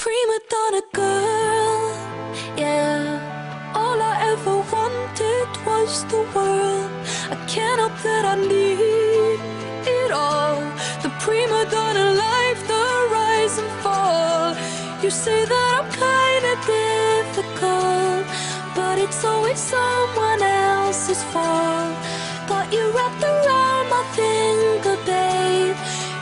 prima donna girl, yeah. All I ever wanted was the world. I can't help that I need it all. The prima donna life, the rise and fall. You say that I'm kinda difficult, but it's always someone else's fault. Got you wrapped around my finger, babe.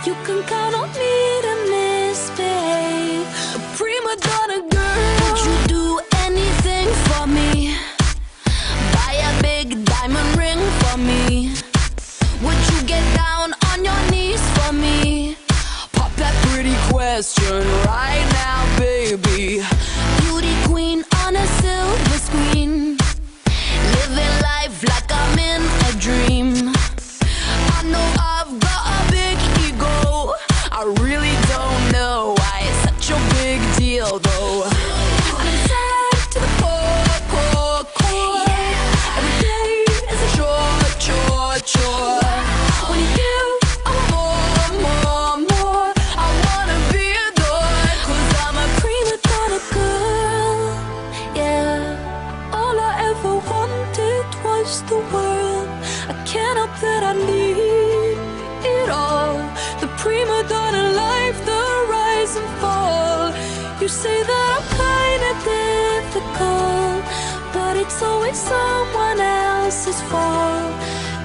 You can count on me to misbehave. A prima donna girl, would you do anything for me? Buy a big diamond ring for me? Would you get down on your knees for me? Pop that pretty question right now, baby. Beauty queen on a silver screen, living life like I'm in a dream. I know I've got a big ego, I really don't know why it's such a big deal though. I'm sad to the core, core, core. Every day is a chore, chore, chore. When you give, I want more, more, more. I wanna be adored, 'cause I'm a prima donna girl, yeah. All I ever wanted was the world. I can't help that I need it all. The prima donna life, the rise and fall. You say that I'm kinda difficult, but it's always someone else's fault.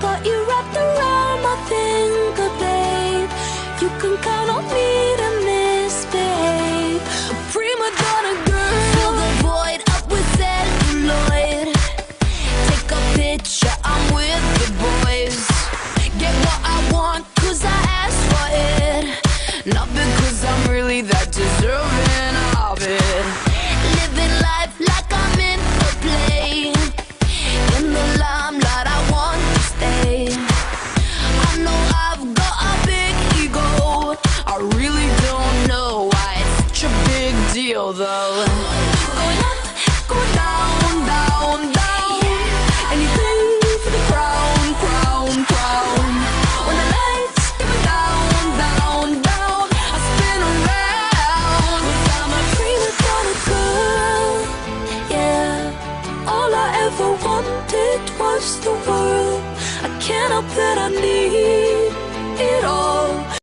Got you wrapped around my finger, babe. You can count on me to misbehave. A prima donna girl, fill the void up with celluloid. Take a picture, I'm with the boys. Get what I want, 'cause I asked for it, not because I'm really that deserving of it. Living life like I'm in a play, in the limelight I want to stay. I know I've got a big ego, I really don't know why it's such a big deal though.